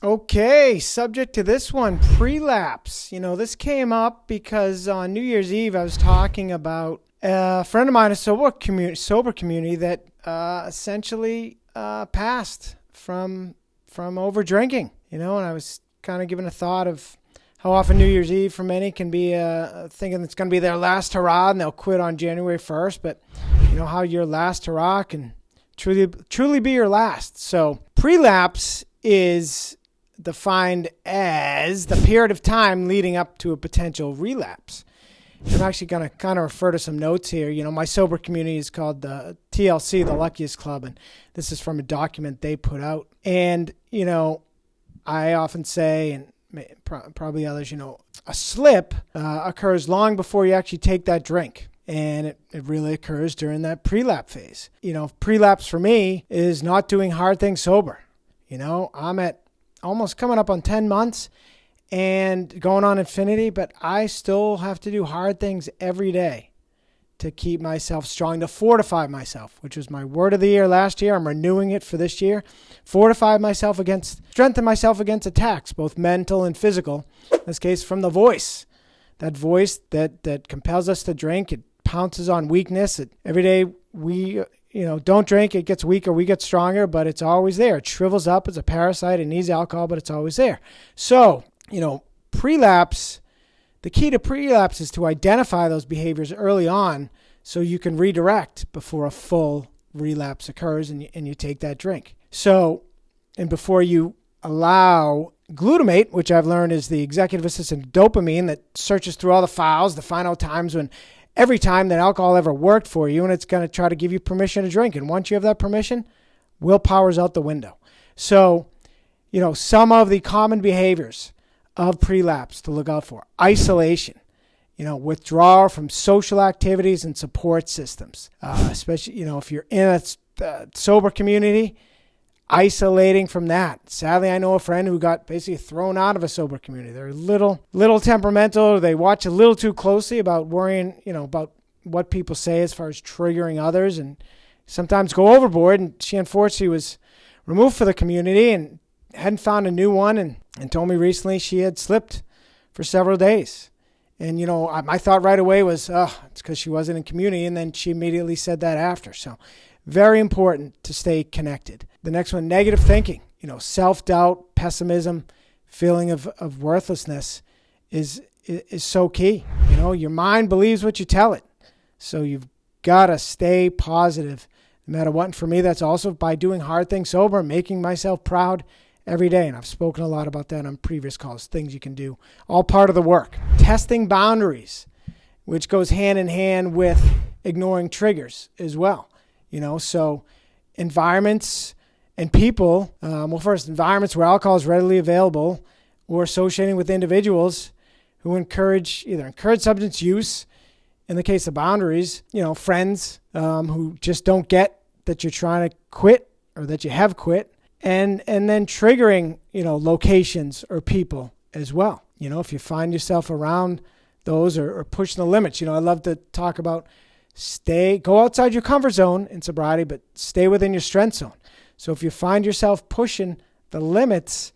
Okay, subject to this one, prelapse. This came up because on New Year's Eve I was talking about a friend of mine, a sober community that essentially passed from over drinking. And I was kind of giving a thought of how often New Year's Eve for many can be thinking it's going to be their last hurrah and they'll quit on January 1st. But how your last hurrah can truly be your last. So prelapse is defined as the period of time leading up to a potential relapse. I'm actually going to kind of refer to some notes here. My sober community is called the TLC, the Luckiest Club, and this is from a document they put out. And, I often say, and probably others, a slip occurs long before you actually take that drink. And it really occurs during that prelapse phase. Prelapse for me is not doing hard things sober. I'm at almost coming up on 10 months and going on infinity, but I still have to do hard things every day to keep myself strong, to fortify myself, which was my word of the year last year. I'm renewing it for this year. Strengthen myself against attacks, both mental and physical. In this case, from the voice. That voice that compels us to drink, it pounces on weakness. Every day we don't drink, it gets weaker, we get stronger, but it's always there. It shrivels up, it's a parasite, it needs alcohol, but it's always there. So, prelapse, the key to prelapse is to identify those behaviors early on so you can redirect before a full relapse occurs and you take that drink. So, and before you allow glutamate, which I've learned is the executive assistant dopamine that searches through all the files to find out times when every time that alcohol ever worked for you, and it's going to try to give you permission to drink. And once you have that permission, willpower's out the window. So, some of the common behaviors of prelapse to look out for: isolation, withdrawal from social activities and support systems, especially, if you're in a sober community, isolating from that. Sadly, I know a friend who got basically thrown out of a sober community. They're a little temperamental. They watch a little too closely about worrying, about what people say as far as triggering others, and sometimes go overboard. And she unfortunately was removed from the community and hadn't found a new one, and told me recently she had slipped for several days. And, my thought right away was, it's because she wasn't in community. And then she immediately said that after. So very important to stay connected. The next one, negative thinking, self-doubt, pessimism, feeling of worthlessness is so key. Your mind believes what you tell it. So you've got to stay positive no matter what. And for me, that's also by doing hard things sober, making myself proud every day. And I've spoken a lot about that on previous calls, things you can do, all part of the work. Testing boundaries, which goes hand in hand with ignoring triggers as well. So environments and people, first, environments where alcohol is readily available, or associating with individuals who encourage substance use. In the case of boundaries, friends who just don't get that you're trying to quit or that you have quit, and then triggering, locations or people as well. If you find yourself around those or pushing the limits, I love to talk about go outside your comfort zone in sobriety, but stay within your strength zone. So if you find yourself pushing the limits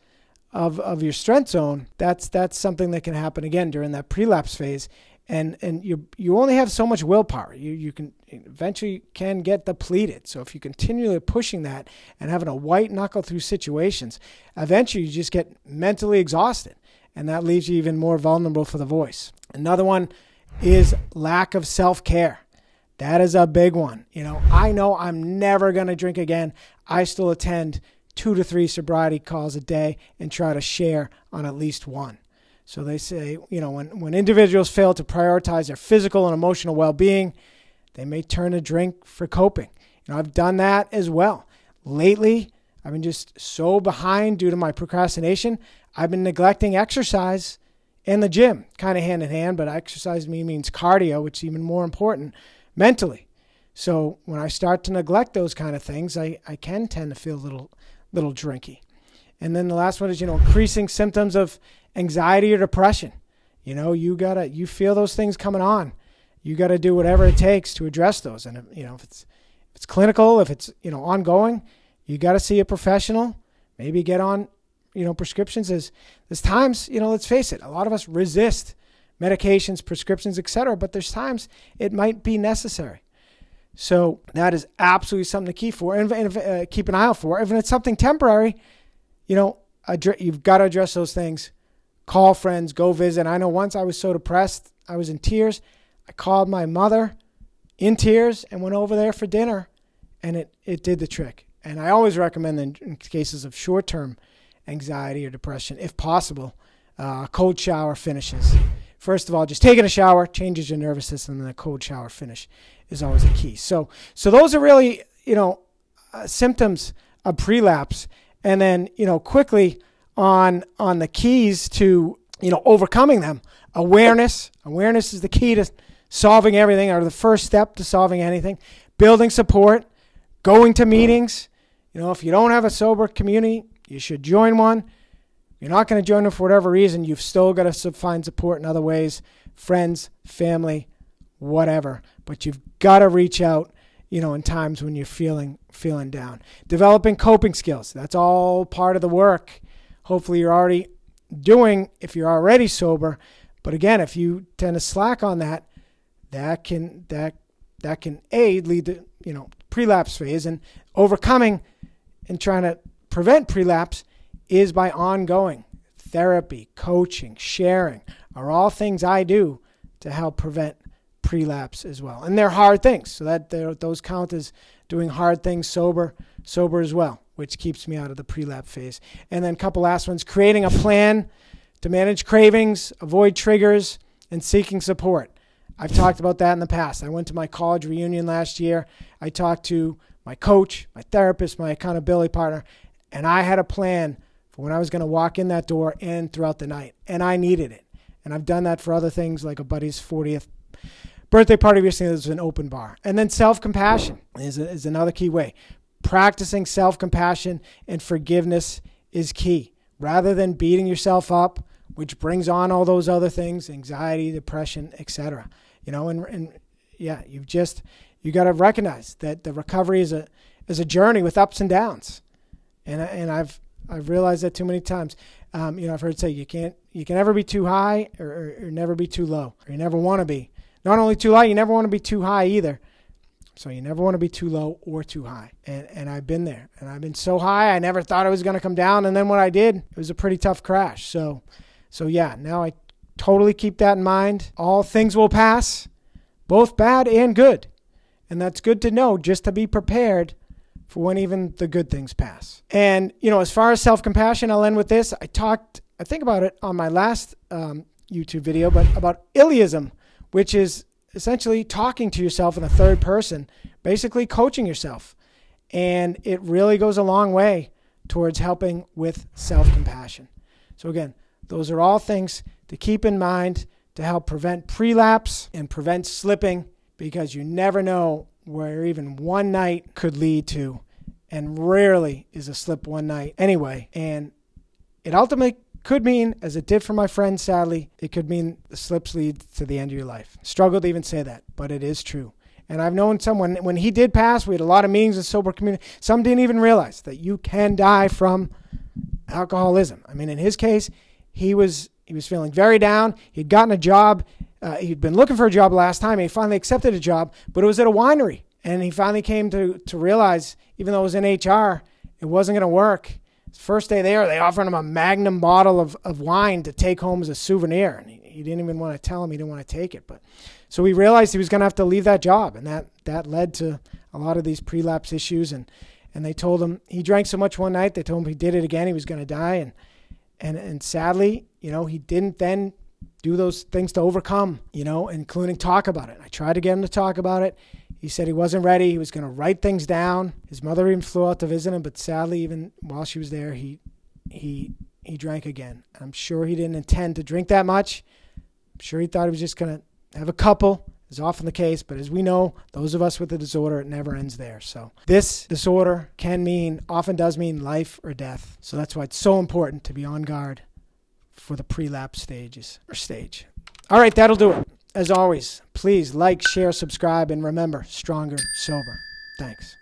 of your strength zone, that's something that can happen again during that prelapse phase. And you only have so much willpower. You can eventually can get depleted. So if you continually pushing that and having a white knuckle through situations, eventually you just get mentally exhausted, and that leaves you even more vulnerable for the voice. Another one is lack of self-care. That is a big one. I know I'm never going to drink again. I still attend 2 to 3 sobriety calls a day and try to share on at least one. So they say, when individuals fail to prioritize their physical and emotional well-being, they may turn to drink for coping. I've done that as well. Lately, I've been just so behind due to my procrastination. I've been neglecting exercise and the gym, kind of hand in hand, but exercise to me means cardio, which is even more important mentally. So when I start to neglect those kind of things, I can tend to feel a little drinky. And then the last one is, increasing symptoms of anxiety or depression. You feel those things coming on. You got to do whatever it takes to address those. And if it's clinical, if it's ongoing, you got to see a professional. Maybe get on prescriptions. There's times, let's face it, a lot of us resist medications, prescriptions, etc. But there's times it might be necessary. So that is absolutely something to keep an eye out for. If it's something temporary, you've got to address those things. Call friends, go visit. I know once I was so depressed, I was in tears. I called my mother in tears and went over there for dinner, and it did the trick. And I always recommend in cases of short-term anxiety or depression, if possible, cold shower finishes. First of all, just taking a shower changes your nervous system, and a cold shower finish is always a key. So those are really, symptoms of prelapse. And then, quickly on the keys to, overcoming them. Awareness is the key to solving everything, or the first step to solving anything. Building support, going to meetings. If you don't have a sober community, you should join one. You're not going to join them for whatever reason. You've still got to find support in other ways, friends, family, whatever. But you've got to reach out, in times when you're feeling down. Developing coping skills. That's all part of the work. Hopefully you're already doing if you're already sober. But again, if you tend to slack on that can lead to, prelapse phase. And overcoming and trying to prevent prelapse is by ongoing therapy, coaching, sharing are all things I do to help prevent prelapse as well. And they're hard things. So those count as doing hard things sober as well, which keeps me out of the prelapse phase. And then a couple last ones, creating a plan to manage cravings, avoid triggers, and seeking support. I've talked about that in the past. I went to my college reunion last year. I talked to my coach, my therapist, my accountability partner, and I had a plan for when I was going to walk in that door and throughout the night. And I needed it. And I've done that for other things, like a buddy's 40th birthday party recently. There's an open bar. And then self-compassion is another key way. Practicing self-compassion and forgiveness is key. Rather than beating yourself up, which brings on all those other things, anxiety, depression, etc. You got to recognize that the recovery is a journey with ups and downs. And I've realized that too many times. I've heard say you can never be too high or never be too low, or you never want to be. Not only too light, you never want to be too high either. So you never want to be too low or too high. And I've been there. And I've been so high, I never thought I was going to come down. And then when I did, it was a pretty tough crash. So now I totally keep that in mind. All things will pass, both bad and good. And that's good to know, just to be prepared for when even the good things pass. And, as far as self-compassion, I'll end with this. I think about it on my last YouTube video, but about Iliism, which is essentially talking to yourself in the third person, basically coaching yourself. And it really goes a long way towards helping with self-compassion. So again, those are all things to keep in mind to help prevent prelapse and prevent slipping, because you never know where even one night could lead to, and rarely is a slip one night anyway. And it ultimately could mean, as it did for my friend, sadly, it could mean the slips lead to the end of your life. Struggle to even say that, but it is true. And I've known someone, when he did pass, we had a lot of meetings in sober community. Some didn't even realize that you can die from alcoholism. I mean, in his case, he was feeling very down. He'd gotten a job. He'd been looking for a job last time. He finally accepted a job, but it was at a winery. And he finally came to realize, even though it was in HR, it wasn't going to work. His first day there, they offered him a Magnum bottle of wine to take home as a souvenir. And he didn't even want to tell him he didn't want to take it. But so he realized he was going to have to leave that job. And that led to a lot of these prelapse issues. And they told him, he drank so much one night, they told him he did it again, he was going to die. And sadly, he didn't then do those things to overcome, including talk about it. I tried to get him to talk about it. He said he wasn't ready. He was going to write things down. His mother even flew out to visit him, but sadly, even while she was there, he drank again. I'm sure he didn't intend to drink that much. I'm sure he thought he was just going to have a couple, as often the case. But as we know, those of us with the disorder, it never ends there. So this disorder often does mean life or death. So that's why it's so important to be on guard for the prelapse stage. All right, that'll do it. As always, please like, share, subscribe, and remember, stronger, sober. Thanks.